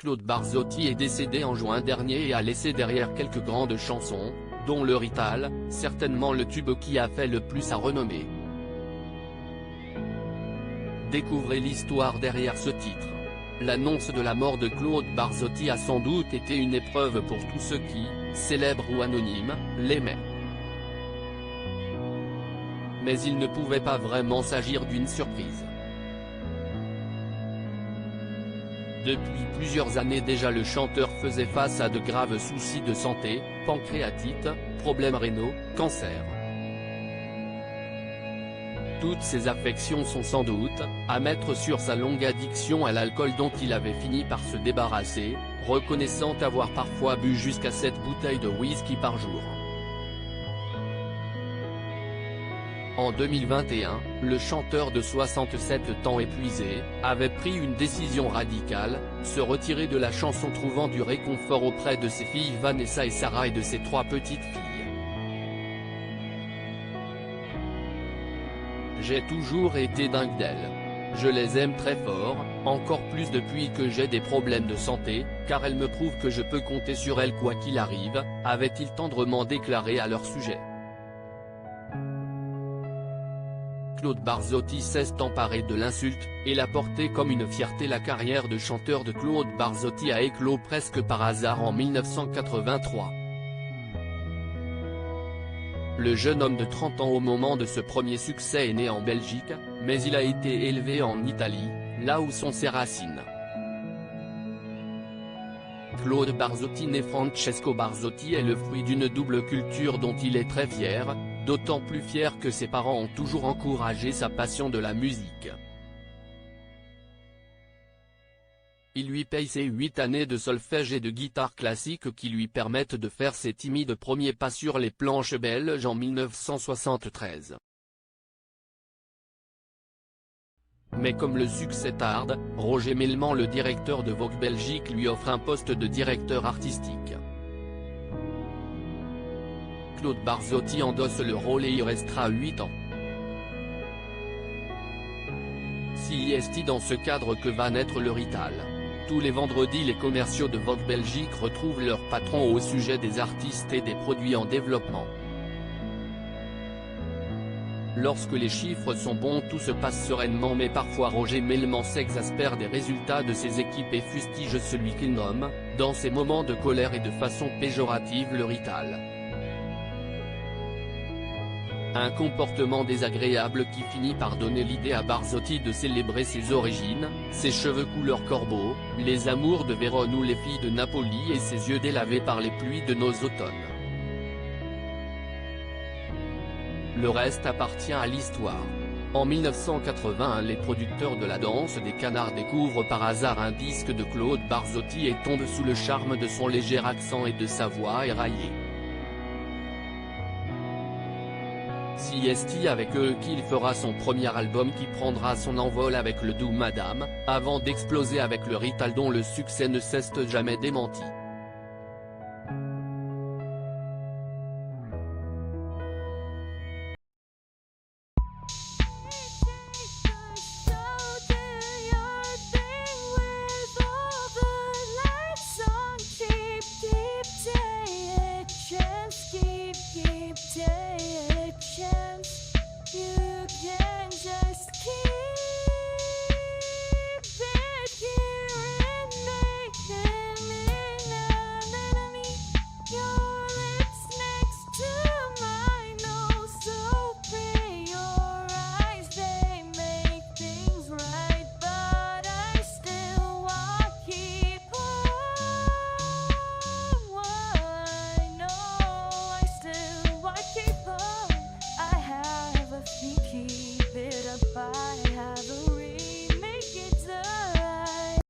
Claude Barzotti est décédé en juin dernier et a laissé derrière quelques grandes chansons, dont le Rital, certainement le tube qui a fait le plus sa renommée. Découvrez l'histoire derrière ce titre. L'annonce de la mort de Claude Barzotti a sans doute été une épreuve pour tous ceux qui, célèbres ou anonymes, l'aimaient. Mais il ne pouvait pas vraiment s'agir d'une surprise. Depuis plusieurs années déjà, le chanteur faisait face à de graves soucis de santé, pancréatite, problèmes rénaux, cancer. Toutes ces affections sont sans doute à mettre sur sa longue addiction à l'alcool dont il avait fini par se débarrasser, reconnaissant avoir parfois bu jusqu'à 7 bouteilles de whisky par jour. En 2021, le chanteur de 67 ans épuisé, avait pris une décision radicale, se retirer de la chanson, trouvant du réconfort auprès de ses filles Vanessa et Sarah et de ses 3 petites filles. J'ai toujours été dingue d'elles. Je les aime très fort, encore plus depuis que j'ai des problèmes de santé, car elles me prouvent que je peux compter sur elles quoi qu'il arrive, avait-il tendrement déclaré à leur sujet. Claude Barzotti s'est emparé de l'insulte, et l'a porté comme une fierté. La carrière de chanteur de Claude Barzotti a éclos presque par hasard en 1983. Le jeune homme de 30 ans au moment de ce premier succès est né en Belgique, mais il a été élevé en Italie, là où sont ses racines. Claude Barzotti né Francesco Barzotti est le fruit d'une double culture dont il est très fier, d'autant plus fier que ses parents ont toujours encouragé sa passion de la musique. Il lui paye ses 8 années de solfège et de guitare classique qui lui permettent de faire ses timides premiers pas sur les planches belges en 1973. Mais comme le succès tarde, Roger Melman, le directeur de Vogue Belgique, lui offre un poste de directeur artistique. Claude Barzotti endosse le rôle et y restera 8 ans. C'est dans ce cadre que va naître le Rital. Tous les vendredis, les commerciaux de Vogue Belgique retrouvent leur patron au sujet des artistes et des produits en développement. Lorsque les chiffres sont bons, tout se passe sereinement, mais parfois Roger Melman s'exaspère des résultats de ses équipes et fustige celui qu'il nomme, dans ses moments de colère et de façon péjorative, le Rital. Un comportement désagréable qui finit par donner l'idée à Barzotti de célébrer ses origines, ses cheveux couleur corbeau, les amours de Vérone ou les filles de Napoli et ses yeux délavés par les pluies de nos automnes. Le reste appartient à l'histoire. En 1981, les producteurs de la danse des canards découvrent par hasard un disque de Claude Barzotti et tombent sous le charme de son léger accent et de sa voix éraillée. C'est avec eux qu'il fera son premier album qui prendra son envol avec le doux Madame, avant d'exploser avec le Rital dont le succès ne cesse jamais démenti.